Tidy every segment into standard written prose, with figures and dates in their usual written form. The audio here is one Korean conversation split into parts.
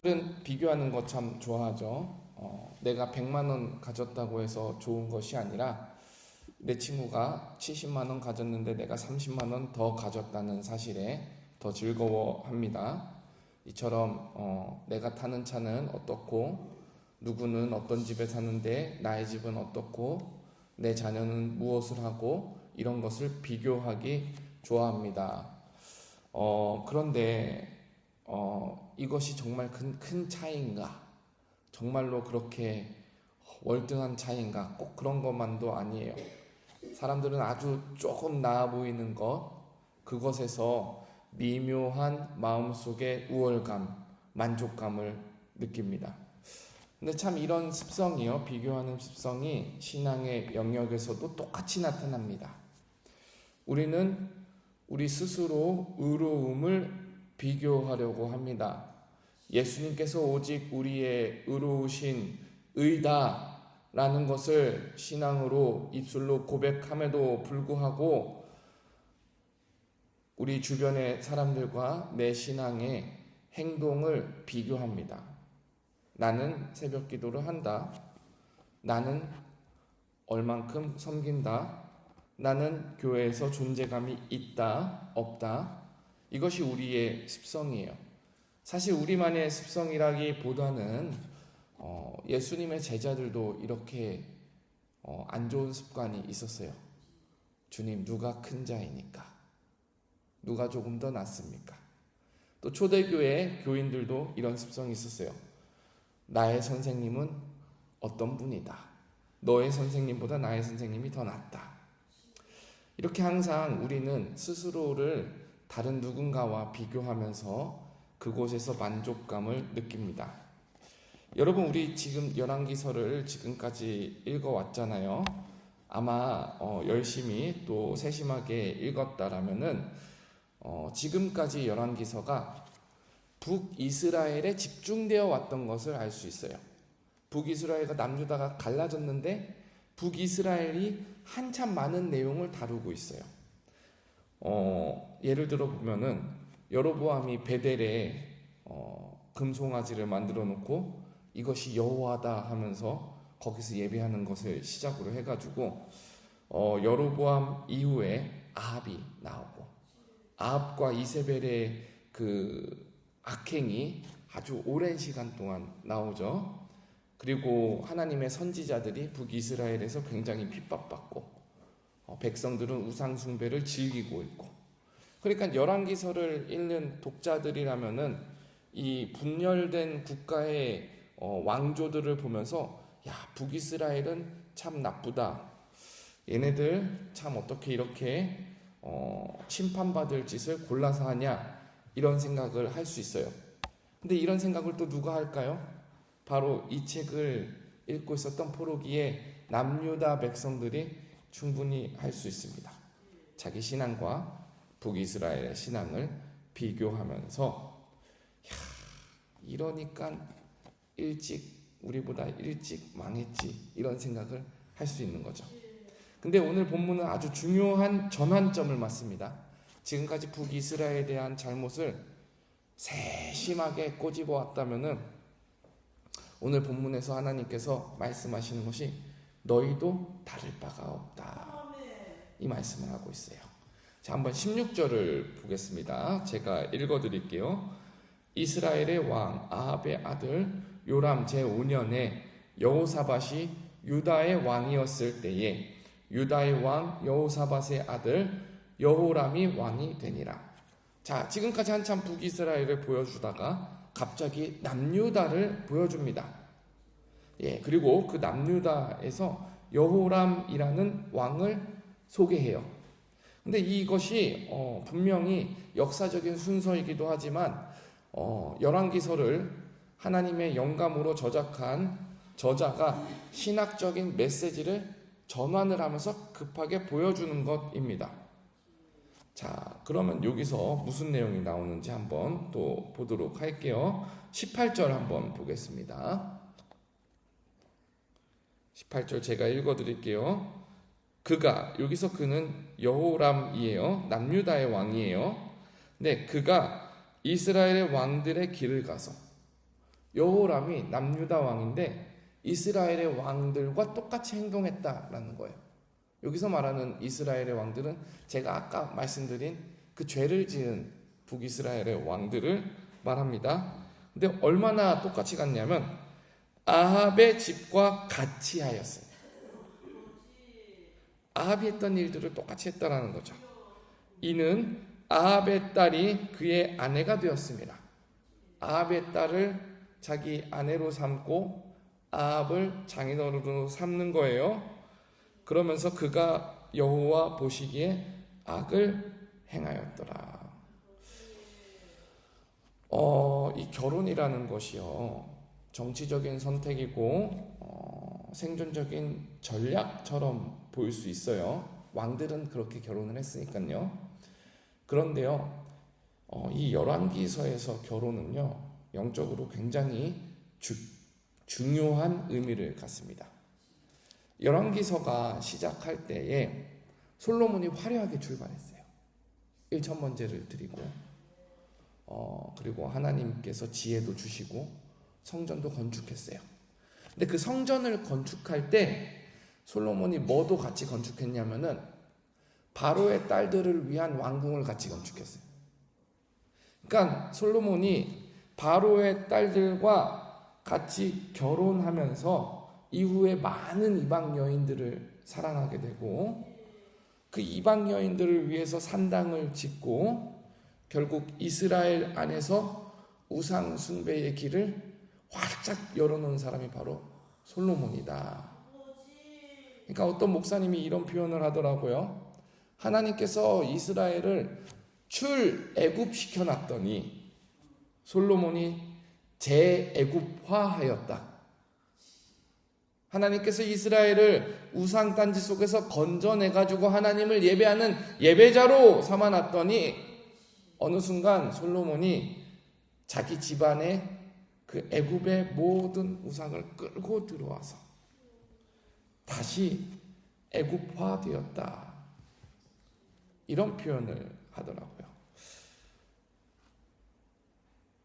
사람들은 비교하는 거 참 좋아하죠. 내가 100만 원 가졌다고 해서 좋은 것이 아니라 내 친구가 70만 원 가졌는데 내가 30만 원 더 가졌다는 사실에 더 즐거워합니다. 이처럼 내가 타는 차는 어떻고 누구는 어떤 집에 사는데 나의 집은 어떻고 내 자녀는 무엇을 하고 이런 것을 비교하기 좋아합니다. 그런데 이것이 정말 큰 차이인가? 정말로 그렇게 월등한 차이인가? 꼭 그런 것만도 아니에요. 사람들은 아주 조금 나아 보이는 그것에서 미묘한 마음속의 우월감, 만족감을 느낍니다. 근데 참 이런 습성이요, 비교하는 습성이 신앙의 영역에서도 똑같이 나타납니다. 우리는 우리 스스로 의로움을 비교하려고 합니다. 예수님께서 오직 우리의 의로우신 의다라는 것을 신앙으로 입술로 고백함에도 불구하고 우리 주변의 사람들과 내 신앙의 행동을 비교합니다. 나는 새벽 기도를 한다. 나는 얼만큼 섬긴다. 나는 교회에서 존재감이 있다, 없다. 이것이 우리의 습성이에요. 사실 우리만의 습성이라기보다는 예수님의 제자들도 이렇게 안 좋은 습관이 있었어요. 주님, 누가 큰 자이니까? 누가 조금 더 낫습니까? 또 초대교회 교인들도 이런 습성이 있었어요. 나의 선생님은 어떤 분이다. 너의 선생님보다 나의 선생님이 더 낫다. 이렇게 항상 우리는 스스로를 다른 누군가와 비교하면서 그곳에서 만족감을 느낍니다. 여러분, 우리 지금 열왕기서를 지금까지 읽어왔잖아요. 아마 열심히 또 세심하게 읽었다라면은 지금까지 열왕기서가 북이스라엘에 집중되어 왔던 것을 알 수 있어요. 북이스라엘과 남유다가 갈라졌는데 북이스라엘이 한참 많은 내용을 다루고 있어요. 예를 들어 보면은 여로보암이 베델에 금송아지를 만들어 놓고 이것이 여호와다 하면서 거기서 예배하는 것을 시작으로 해가지고 여로보암 이후에 아합이 나오고 아합과 이세벨의 그 악행이 아주 오랜 시간 동안 나오죠. 그리고 하나님의 선지자들이 북이스라엘에서 굉장히 핍박받고 백성들은 우상 숭배를 즐기고 있고, 그러니까 열왕기서를 읽는 독자들이라면은 이 분열된 국가의 왕조들을 보면서 야, 북이스라엘은 참 나쁘다. 얘네들 참 어떻게 이렇게 심판받을 짓을 골라서 하냐, 이런 생각을 할 수 있어요. 근데 이런 생각을 또 누가 할까요? 바로 이 책을 읽고 있었던 포로기의 남유다 백성들이 충분히 할 수 있습니다. 자기 신앙과 북이스라엘의 신앙을 비교하면서 이러니까 우리보다 일찍 망했지, 이런 생각을 할 수 있는 거죠. 근데 오늘 본문은 아주 중요한 전환점을 맞습니다. 지금까지 북이스라엘에 대한 잘못을 세심하게 꼬집어 왔다면은 오늘 본문에서 하나님께서 말씀하시는 것이 너희도 다를 바가 없다, 이 말씀을 하고 있어요. 자, 한번 16절을 보겠습니다. 제가 읽어드릴게요. 이스라엘의 왕 아합의 아들 요람 제5년에 여호사밧이 유다의 왕이었을 때에 유다의 왕 여호사밧의 아들 여호람이 왕이 되니라. 자, 지금까지 한참 북이스라엘을 보여주다가 갑자기 남유다를 보여줍니다. 그리고 그 남유다에서 여호람이라는 왕을 소개해요. 근데 이것이 분명히 역사적인 순서이기도 하지만 열왕기서를 하나님의 영감으로 저작한 저자가 신학적인 메시지를 전환을 하면서 급하게 보여주는 것입니다. 자, 그러면 여기서 무슨 내용이 나오는지 한번 또 보도록 할게요. 18절 한번 보겠습니다. 18절 제가 읽어드릴게요. 여기서 그는 여호람이에요. 남유다의 왕이에요. 네, 그가 이스라엘의 왕들의 길을 가서 여호람이 남유다 왕인데 이스라엘의 왕들과 똑같이 행동했다라는 거예요. 여기서 말하는 이스라엘의 왕들은 제가 아까 말씀드린 그 죄를 지은 북이스라엘의 왕들을 말합니다. 근데 얼마나 똑같이 갔냐면 아합의 집과 같이 하였어요. 아합이 했던 일들을 똑같이 했다라는 거죠. 이는 아합의 딸이 그의 아내가 되었습니다. 아합의 딸을 자기 아내로 삼고 아합을 장인어른으로 삼는 거예요. 그러면서 그가 여호와 보시기에 악을 행하였더라. 이 결혼이라는 것이요, 정치적인 선택이고 생존적인 전략처럼 보일 수 있어요. 왕들은 그렇게 결혼을 했으니까요. 그런데요, 이 열왕기서에서 결혼은요, 영적으로 굉장히 중요한 의미를 갖습니다. 열왕기서가 시작할 때에 솔로몬이 화려하게 출발했어요. 1천번제를 드리고 그리고 하나님께서 지혜도 주시고 성전도 건축했어요. 근데 그 성전을 건축할 때 솔로몬이 뭐도 같이 건축했냐면은 바로의 딸들을 위한 왕궁을 같이 건축했어요. 그러니까 솔로몬이 바로의 딸들과 같이 결혼하면서 이후에 많은 이방 여인들을 사랑하게 되고 그 이방 여인들을 위해서 산당을 짓고 결국 이스라엘 안에서 우상 숭배의 길을 활짝 열어놓은 사람이 바로 솔로몬이다. 그러니까 어떤 목사님이 이런 표현을 하더라고요. 하나님께서 이스라엘을 출애굽시켜 놨더니 솔로몬이 재애굽화하였다. 하나님께서 이스라엘을 우상단지 속에서 건져내가지고 하나님을 예배하는 예배자로 삼아놨더니 어느 순간 솔로몬이 자기 집안에 그 애굽의 모든 우상을 끌고 들어와서 다시 애굽화되었다. 이런 표현을 하더라고요.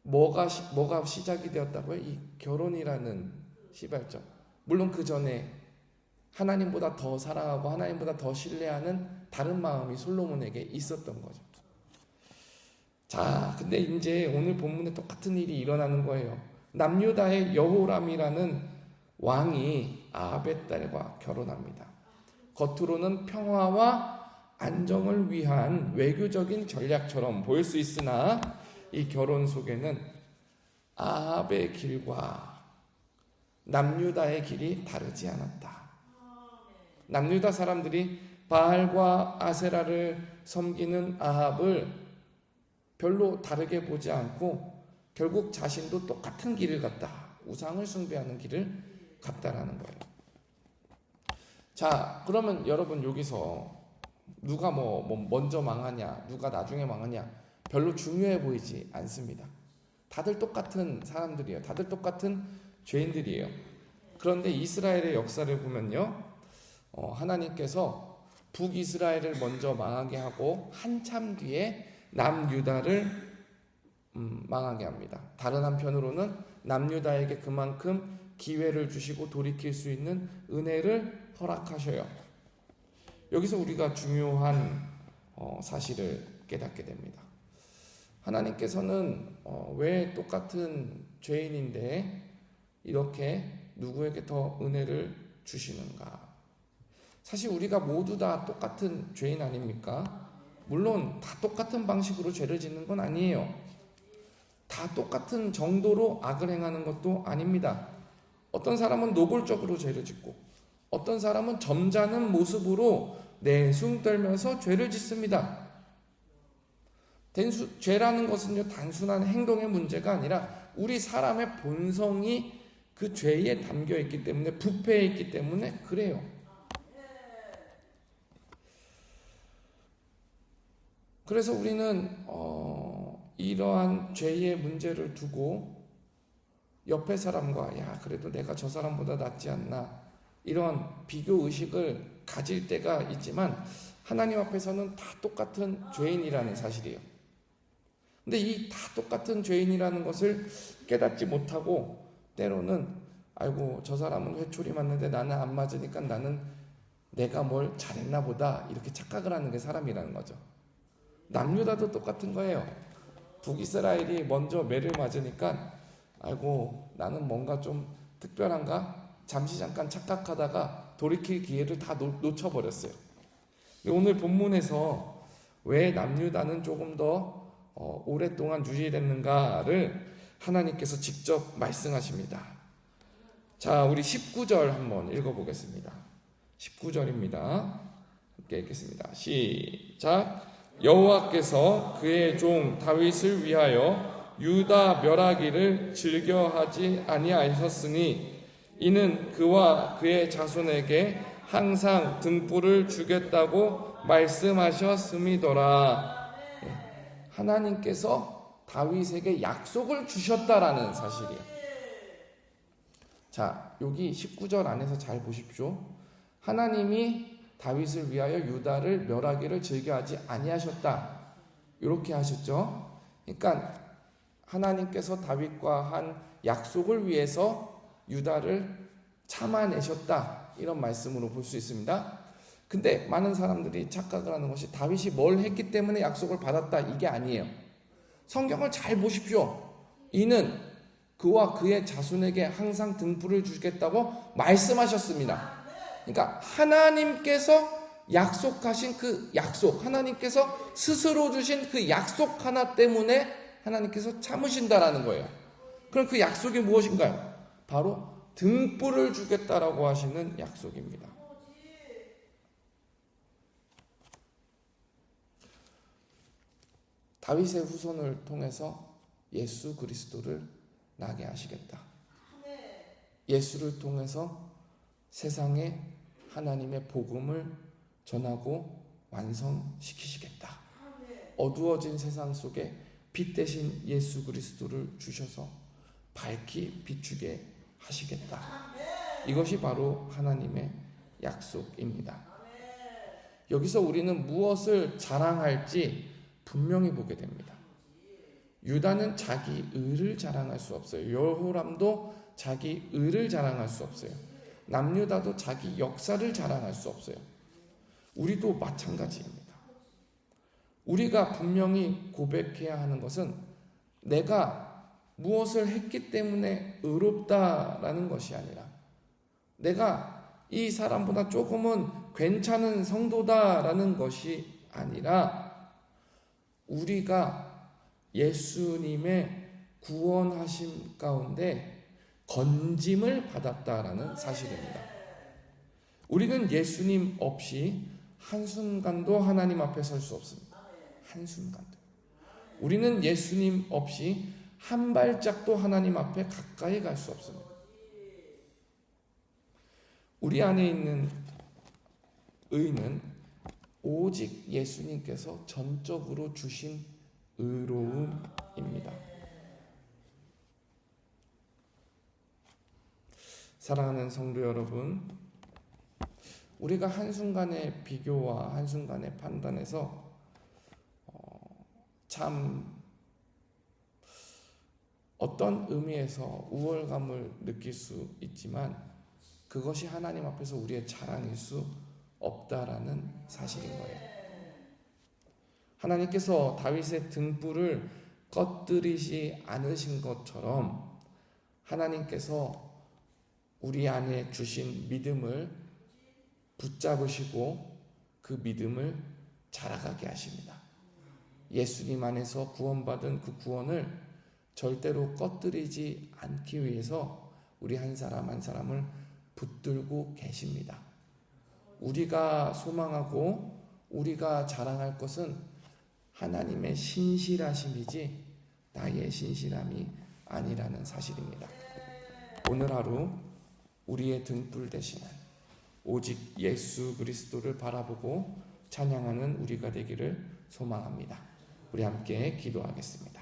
뭐가 시작이 되었다고요? 이 결혼이라는 시발점. 물론 그 전에 하나님보다 더 사랑하고 하나님보다 더 신뢰하는 다른 마음이 솔로몬에게 있었던 거죠. 자, 근데 이제 오늘 본문에 똑같은 일이 일어나는 거예요. 남유다의 여호람이라는 왕이 아합의 딸과 결혼합니다. 겉으로는 평화와 안정을 위한 외교적인 전략처럼 보일 수 있으나 이 결혼 속에는 아합의 길과 남유다의 길이 다르지 않았다. 남유다 사람들이 바알과 아세라를 섬기는 아합을 별로 다르게 보지 않고 결국 자신도 똑같은 길을 갔다. 우상을 숭배하는 길을 갔다라는 거예요. 자, 그러면 여러분 여기서 누가 뭐 먼저 망하냐, 누가 나중에 망하냐 별로 중요해 보이지 않습니다. 다들 똑같은 사람들이에요. 다들 똑같은 죄인들이에요. 그런데 이스라엘의 역사를 보면요, 하나님께서 북이스라엘을 먼저 망하게 하고 한참 뒤에 남유다를 망하게 합니다. 다른 한편으로는 남유다에게 그만큼 기회를 주시고 돌이킬 수 있는 은혜를 허락하셔요. 여기서 우리가 중요한 사실을 깨닫게 됩니다. 하나님께서는 왜 똑같은 죄인인데 이렇게 누구에게 더 은혜를 주시는가? 사실 우리가 모두 다 똑같은 죄인 아닙니까? 물론 다 똑같은 방식으로 죄를 짓는 건 아니에요. 다 똑같은 정도로 악을 행하는 것도 아닙니다. 어떤 사람은 노골적으로 죄를 짓고 어떤 사람은 점잖은 모습으로 내숭 떨면서 죄를 짓습니다. 죄라는 것은요, 단순한 행동의 문제가 아니라 우리 사람의 본성이 그 죄에 담겨 있기 때문에, 부패해 있기 때문에 그래요. 그래서 우리는 이러한 죄의 문제를 두고 옆에 사람과 야, 그래도 내가 저 사람보다 낫지 않나, 이런 비교 의식을 가질 때가 있지만 하나님 앞에서는 다 똑같은 죄인이라는 사실이에요. 근데 이 다 똑같은 죄인이라는 것을 깨닫지 못하고 때로는 아이고 저 사람은 회초리 맞는데 나는 안 맞으니까 나는 내가 뭘 잘했나 보다 이렇게 착각을 하는 게 사람이라는 거죠. 남유다도 똑같은 거예요. 북이스라엘이 먼저 매를 맞으니까 아이고 나는 뭔가 좀 특별한가? 잠시 잠깐 착각하다가 돌이킬 기회를 다 놓쳐버렸어요. 오늘 본문에서 왜 남유다는 조금 더 오랫동안 유지됐는가를 하나님께서 직접 말씀하십니다. 자, 우리 19절 한번 읽어보겠습니다. 19절입니다. 함께 읽겠습니다. 시작. 여호와께서 그의 종 다윗을 위하여 유다 멸하기를 즐겨하지 아니하셨으니 이는 그와 그의 자손에게 항상 등불을 주겠다고 말씀하셨음이더라. 하나님께서 다윗에게 약속을 주셨다라는 사실이에요. 자, 여기 19절 안에서 잘 보십시오. 하나님이 다윗을 위하여 유다를 멸하기를 즐겨하지 아니하셨다. 이렇게 하셨죠. 그러니까 하나님께서 다윗과 한 약속을 위해서 유다를 참아내셨다. 이런 말씀으로 볼 수 있습니다. 근데 많은 사람들이 착각을 하는 것이 다윗이 뭘 했기 때문에 약속을 받았다. 이게 아니에요. 성경을 잘 보십시오. 이는 그와 그의 자손에게 항상 등불을 주겠다고 말씀하셨습니다. 그러니까 하나님께서 약속하신 그 약속, 하나님께서 스스로 주신 그 약속 하나 때문에 하나님께서 참으신다라는 거예요. 그럼 그 약속이 무엇인가요? 바로 등불을 주겠다라고 하시는 약속입니다. 다윗의 후손을 통해서 예수 그리스도를 나게 하시겠다. 예수를 통해서 세상에 하나님의 복음을 전하고 완성시키시겠다. 어두워진 세상 속에 빛 대신 예수 그리스도를 주셔서 밝히 비추게 하시겠다. 이것이 바로 하나님의 약속입니다. 여기서 우리는 무엇을 자랑할지 분명히 보게 됩니다. 유다는 자기 의를 자랑할 수 없어요. 여호람도 자기 의를 자랑할 수 없어요. 남유다도 자기 역사를 자랑할 수 없어요. 우리도 마찬가지입니다. 우리가 분명히 고백해야 하는 것은 내가 무엇을 했기 때문에 의롭다라는 것이 아니라 내가 이 사람보다 조금은 괜찮은 성도다라는 것이 아니라 우리가 예수님의 구원하심 가운데 건짐을 받았다라는 사실입니다. 우리는 예수님 없이 한순간도 하나님 앞에 설 수 없습니다. 한순간도. 우리는 예수님 없이 한 발짝도 하나님 앞에 가까이 갈 수 없습니다. 우리 안에 있는 의는 오직 예수님께서 전적으로 주신 의로움입니다. 사랑하는 성도 여러분, 우리가 한순간의 비교와 한순간의 판단에서 참 어떤 의미에서 우월감을 느낄 수 있지만 그것이 하나님 앞에서 우리의 자랑일 수 없다라는 사실인 거예요. 하나님께서 다윗의 등불을 꺼뜨리지 않으신 것처럼 하나님께서 우리 안에 주신 믿음을 붙잡으시고 그 믿음을 자라가게 하십니다. 예수님 안에서 구원받은 그 구원을 절대로 꺼뜨리지 않기 위해서 우리 한 사람 한 사람을 붙들고 계십니다. 우리가 소망하고 우리가 자랑할 것은 하나님의 신실하심이지 나의 신실함이 아니라는 사실입니다. 오늘 하루 우리의 등불 되시는 오직 예수 그리스도를 바라보고 찬양하는 우리가 되기를 소망합니다. 우리 함께 기도하겠습니다.